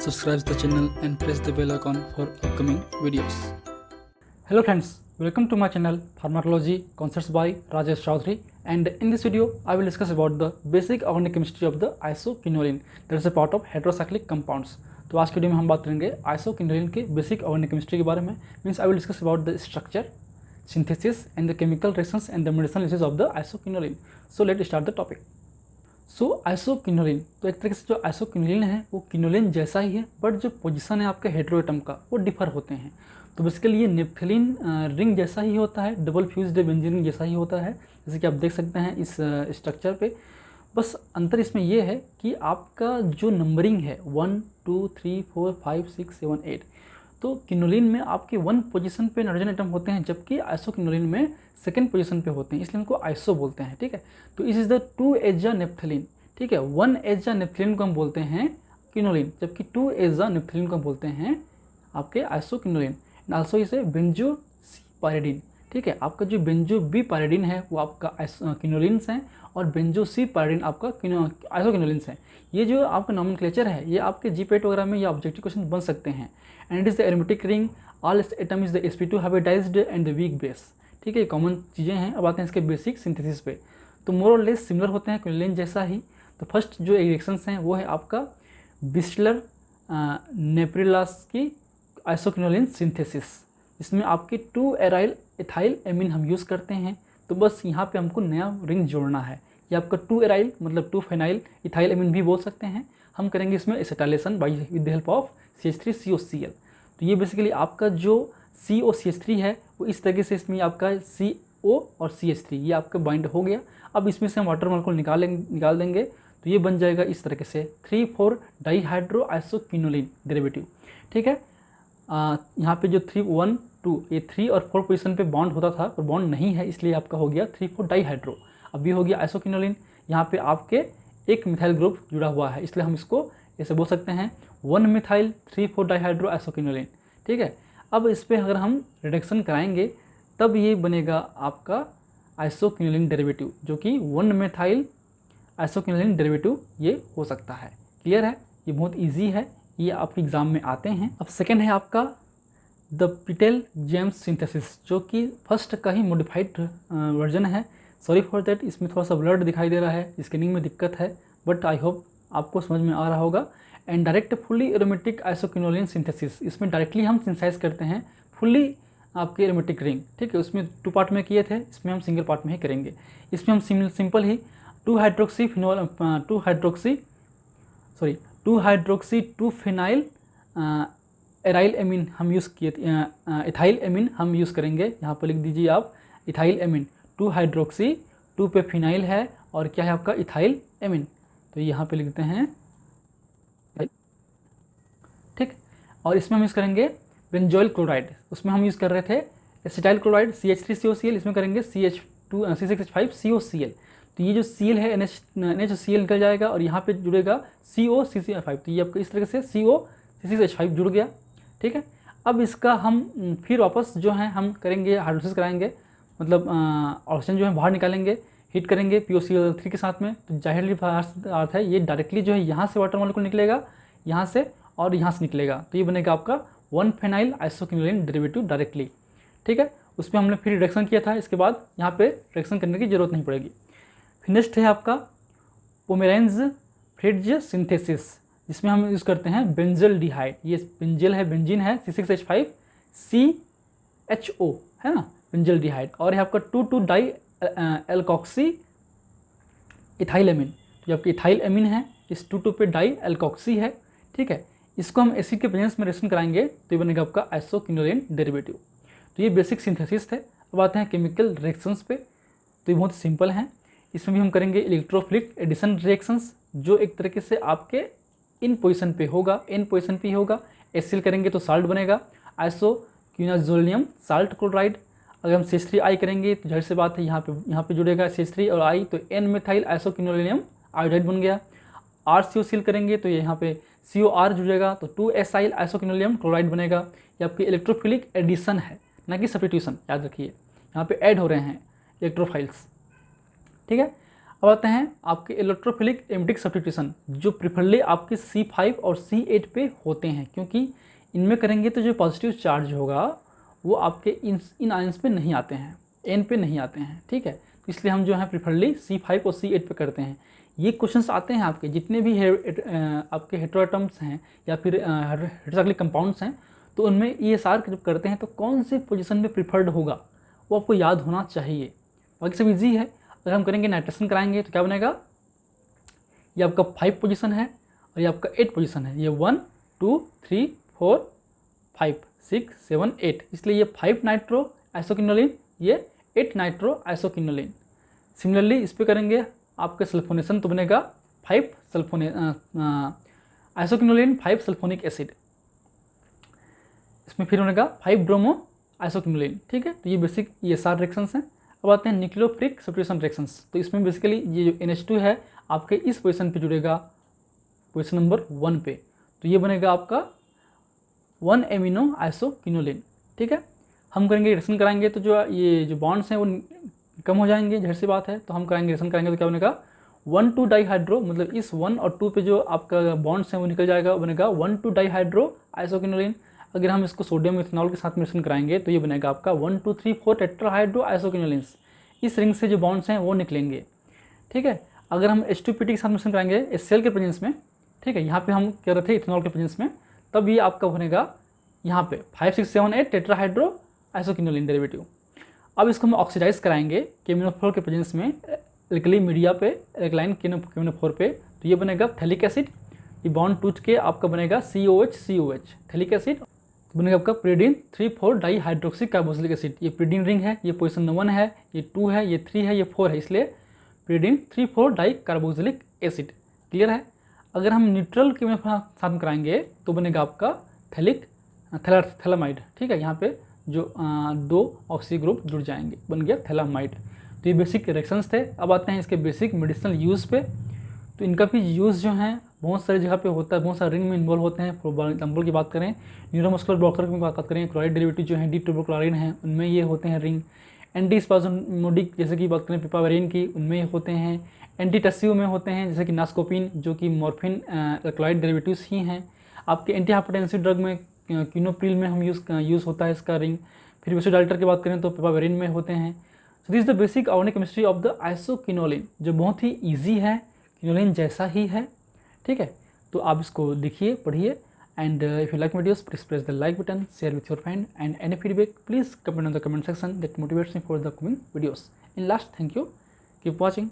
subscribe the channel and press the bell icon for upcoming videos. Hello friends, welcome to my channel Pharmacology Concepts by Rajesh Chaudhary, and in this video I will discuss about the basic organic chemistry of the isoquinoline that is a part of heterocyclic compounds. तो आज के video में हम बात करेंगे isoquinoline के basic organic chemistry के बारे में. Means I will discuss about the structure, synthesis and the chemical reactions and the medicinal uses of the isoquinoline. So let's start the topic. So isoquinoline, तो एक तरीके से जो आइसोक्विनोलिन है वो क्विनोलिन जैसा ही है, बट जो पोजीशन है आपके हेटेरोएटम का वो डिफर होते हैं. तो बेसिकली ये नेप्थलीन रिंग जैसा ही होता है, डबल फ्यूज्ड बेंजीन रिंग जैसा ही होता है, जैसे कि आप देख सकते हैं इस स्ट्रक्चर पे. बस अंतर इसमें यह है कि आपका जो नंबरिंग है 1 2 3 4 5 6 7 8, तो क्विनोलिन में आपके 1 पोजीशन पे नाइट्रोजन एटम होते हैं, जबकि आइसोक्विनोलिन में सेकंड पोजीशन पे होते हैं, इसलिए उनको आइसो बोलते हैं. ठीक है, तो इस इज द 2 एजा नेप्थलीन. ठीक है, 1 एजा नेप्थलीन को हम बोलते हैं क्विनोलिन, जबकि 2 एजा नेप्थलीन को हम बोलते हैं आपके आइसोक्विनोलिन. एंड आल्सो इसे बेंजो सी पायरिडीन. ठीक है, आपका जो बेंजो बी पायरिडीन है वो आपका क्विनोलिन्स हैं और बेंजो सी पायरिडीन आपका आइसोक्विनोलिन्स हैं. ये जो आपका नॉमेनक्लेचर है ये आपके जीपेट वगैरह में या ऑब्जेक्टिव क्वेश्चन बन सकते हैं. And it is the aromatic ring, all atom is the sp2 hybridized and the weak base. ठीक है, ये कॉमन चीज़ें हैं. अब आते हैं इसके बेसिक सिंथेसिस पे. तो मोर और लेस सिमिलर होते हैं क्विनोलिन जैसा ही. तो फर्स्ट जो रिएक्शंस हैं वो है आपका बिस्लर नेप्रिलास की आइसोक्विनोलिन सिंथेसिस. इसमें आपके 2 एराइल इथाइल एमीन हम यूज़ करते हैं. तो बस यहाँ पे हमको नया रिंग जोड़ना है. ये आपका 2 एराइल मतलब 2 फेनाइल इथाइल एमीन भी बोल सकते हैं. हम करेंगे इसमें acetylation by with the help of CH3COCl. तो ये बेसिकली आपका जो COCH3 है वो इस तरीके से इसमें आपका CO और CH3 ये आपका बाइंड हो गया. अब इसमें से हम वाटर मॉलिक्यूल निकाल देंगे, तो ये बन जाएगा इस तरीके से 3,4 डाईहाइड्रो आइसोक्विनोलिन डेरिवेटिव. ठीक है, यहाँ पे जो 3 1 2 ये 3 और 4 पोजीशन पे बॉन्ड होता था पर बॉन्ड नहीं है, इसलिए आपका हो गया 3,4 डाईहाइड्रो. अब ये हो गया आइसोक्विनोलिन. यहाँ पे आपके एक मिथाइल ग्रुप जुड़ा हुआ है, इसलिए हम इसको ऐसे बोल सकते हैं 1 मिथाइल 3,4 डाईहाइड्रो आइसोक्विनोलिन. ठीक है, अब इस पर अगर हम रिडक्शन कराएंगे तब ये बनेगा आपका आइसोक्विनोलिन डेरिवेटिव, जो कि 1 मिथाइल आइसोक्विनोलिन डेरिवेटिव ये हो सकता है. क्लियर है, ये बहुत ईजी है, ये आपके एग्जाम में आते हैं. अब सेकेंड है आपका द पिटेल जेम्स सिंथेसिस, जो कि फर्स्ट का ही मॉडिफाइड वर्जन है. सॉरी फॉर दैट, इसमें थोड़ा सा ब्लर्ड दिखाई दे रहा है, स्कैनिंग में दिक्कत है, बट आई होप आपको समझ में आ रहा होगा. And direct fully aromatic isoquinoline synthesis, इसमें डायरेक्टली हम सिंथेसाइज करते हैं फुल्ली आपके एरोमेटिक रिंग. ठीक है, उसमें 2 पार्ट में किए थे, इसमें हम सिंगल पार्ट में ही करेंगे. इसमें हम सिंपल ही 2 हाइड्रोक्सी 2 फिनाइल एराइल एमीन हम यूज़ किए थे, इथाइल एमीन हम यूज़ करेंगे. यहाँ पर लिख दीजिए आप इथाइल एमीन, 2 हाइड्रोक्सी 2 पे फिनाइल है और क्या है आपका इथाइल एमीन, तो यहाँ पे लिखते हैं. ठीक, और इसमें हम यूज़ करेंगे बेंजोइल क्लोराइड, उसमें हम यूज़ कर रहे थे एसिटाइल क्लोराइड CH3COCl, इसमें करेंगे C6H5COCl. तो ये जो Cl है NaCl निकल जाएगा और यहाँ पे जुड़ेगा COCCl5, तो ये आपका इस तरह से COC6H5 जुड़ गया. ठीक है, अब इसका हम फिर वापस जो है हम करेंगे हाइड्रोलिसिस कराएंगे, मतलब ऑक्सीजन जो है बाहर निकालेंगे, हीट करेंगे POCl3 के साथ में. तो जाहिर अर्थ है ये डायरेक्टली जो है यहाँ से वाटर मॉलिक्यूल निकलेगा, यहाँ से और यहाँ से निकलेगा, तो ये बनेगा आपका 1 फेनाइल आइसोक्विनोलिन डेरिवेटिव डायरेक्टली. ठीक है, उसमें हमने फिर रिडक्शन किया था, इसके बाद यहाँ पे रिडक्शन करने की जरूरत नहीं पड़ेगी. फिर नेक्स्ट है आपका पोमेरेंज फ्रिट्ज सिंथेसिस, जिसमें हम यूज़ करते हैं बेंजल डिहाइड. ये बेंजल है, बेंजीन है C6H5CHO है ना, बेंजल डिहाइड. और है आपका 2,2 डाई एल्कोक्सी इथाइल एमीन, जो आपकी इथाइल एमीन है, इस 2,2 पे डाई एल्कोक्सी है. ठीक है, इसको हम एसिड के प्रेजेंस में रिएक्शन कराएंगे तो ये बनेगा आपका आइसोक्विनोलिन डेरिवेटिव. तो ये बेसिक सिंथेसिस थे. अब आते हैं केमिकल रिएक्शंस पे. तो ये बहुत सिंपल हैं. इसमें भी हम करेंगे इलेक्ट्रोफिलिक एडिशन रिएक्शंस, जो एक तरीके से आपके इन पोजीशन पे होगा, एन पोजीशन पे होगा. एसिल करेंगे तो साल्ट बनेगा आइसोक्विनाजोलियम साल्ट क्लोराइड. अगर हम CH3I करेंगे तो जाहिर सी बात है यहाँ पे जुड़ेगा CH3 और I, तो N मिथाइल आइसोक्विनोलियम आयोडाइड बन गया. RCOCl करेंगे तो यहाँ पे COR जुड़ेगा, तो 2 एसाइल आइसोक्विनोलियम क्लोराइड बनेगा. ये आपकी इलेक्ट्रोफिलिक एडिशन है, ना कि सब्स्टिट्यूशन, याद रखिए. यहाँ पे ऐड हो रहे हैं इलेक्ट्रोफाइल्स. ठीक है, अब आते हैं आपके इलेक्ट्रोफिलिक एमिटिक सब्स्टिट्यूशन, जो प्रिफरली आपके C5 और C8 पे होते हैं, क्योंकि इनमें करेंगे तो जो पॉजिटिव चार्ज होगा वो आपके इन आयंस पे नहीं आते हैं, N पे नहीं आते हैं, ठीक है। तो इसलिए हम जो है प्रिफरली C5 और C8 पे करते हैं। ये क्वेश्चंस आते हैं आपके जितने भी आपके हेटेरोएटम्स हैं या फिर हेटेरोसाइक्लिक कंपाउंड्स हैं, तो उनमें ESR जब करते हैं तो कौन से पोजीशन में प्रिफर्ड होगा वो आपको याद होना चाहिए। बाकी सब ईजी है। अगर हम करेंगे नाइट्रेशन कराएंगे तो क्या बनेगा, ये आपका 5 पोजीशन है और ये आपका 8 पोजीशन है। ये 1 2 3 4 5 6 7 8, इसलिए ये 5 नाइट्रो आइसोक्विनोलिन, ये 8 नाइट्रो आइसोक्विनोलिन। सिमिलरली इस पे करेंगे आपके सल्फोनेशन तो बनेगा 5 आइसोक्विनोलिन 5 सल्फोनिक एसिड, इसमें फिर बनेगा 5 ब्रोमो आइसोक्विनोलिन, ठीक है। तो ये बेसिक ESR रिएक्शंस हैं। अब आते हैं न्यूक्लियोफिलिक सब्स्टिट्यूशन रिएक्शंस। तो इसमें बेसिकली ये जो NH2 है आपके इस पोजीशन पे जुड़ेगा, पोजीशन नंबर 1 पे, तो ये बनेगा आपका 1 एमिनो आइसोक्विनोलिन, ठीक है। हम करेंगे रिएक्शन कराएंगे तो जो ये जो बॉन्ड्स हैं वो कम हो जाएंगे, झट सी बात है। तो हम कराएंगे रिएक्शन करेंगे तो क्या बनेगा 1,2 डाइहाइड्रो, मतलब इस 1 और 2 पे जो आपका बॉन्ड्स हैं वो निकल जाएगा, बनेगा 1,2 डाइहाइड्रो आइसोक्विनोलिन। अगर हम इसको सोडियम इथेनॉल के साथ मिश्रण कराएंगे तो ये बनेगा आपका 1 2 3 4 टेट्राहाइड्रो आइसोक्विनोलिन्स। इस रिंग से जो बॉन्ड्स हैं वो निकलेंगे, ठीक है। अगर हम H2PT के साथ मिश्रण कराएंगे HCl के प्रेजेंस में, ठीक है, यहाँ पे हम कह रहे थे इथेनॉल के प्रेजेंस में, तब ये आपका बनेगा यहाँ पे 5 6 7 8 टेट्राहाइड्रो आइसोक्विनोलिन डेरिवेटिव। अब इसको हम ऑक्सीडाइज कराएंगे केमिनोफोर के प्रेजेंस में एल्कली मीडिया पे, एल्कलाइन केमिनोफोर पे, तो ये बनेगा थैलिक एसिड। ये बॉन्ड टूट के आपका बनेगा COH थैलिक एसिड, तो बनेगा आपका प्रीडीन 3,4 डाइहाइड्रोक्सी कार्बोक्सिलिक एसिड। ये प्रीडीन रिंग है, ये पोजीशन 1 है, ये 2 है, ये 3 है, ये 4 है, इसलिए प्रीडीन 3,4 डाई कार्बोक्सिलिक एसिड। क्लियर है। अगर हम न्यूट्रल के साथ में कराएंगे तो बनेगा आपका थैलामाइड, ठीक है। यहाँ पे जो 2 ऑक्सी ग्रुप जुड़ जाएंगे, बन गया थैलामाइड। तो ये बेसिक रिएक्शंस थे। अब आते हैं इसके बेसिक मेडिसिनल यूज़ पे। तो इनका भी यूज़ जो है बहुत सारी जगह पे होता है, बहुत सारे रिंग में इन्वॉल्व होते हैं। फॉर एग्जाम्पल की बात करें, न्यूरोमस्कुलर ब्लॉकर की बात करें, क्लोराइड डेरिवेटिव जो है D-ट्रिबोक्लोराइन है, उनमें ये होते हैं रिंग। एंटीस्पाज़मोडिक जैसे कि बात करें पिपावेरिन की, उनमें ये होते हैं। एंटीटसिव में होते हैं जैसे कि नास्कोपिन, जो कि मॉर्फिन क्लोराइड डेरिवेटिव्स ही हैं। आपके एंटी हाइपरटेंसिव ड्रग में क्यूनोप्रिल में हम यूज़ होता है इसका रिंग। फिर वेसोडाइलेटर की बात करें तो पिपावेरिन में होते हैं। So this is the basic organic chemistry of the isoquinoline, जो बहुत ही ईजी है, क्विनोलिन जैसा ही है, ठीक है। तो आप इसको देखिए, पढ़िए, and if you like videos please press the like button, share with your friend, and any feedback please comment on the comment section, that motivates me for the coming videos. In last, thank you, keep watching.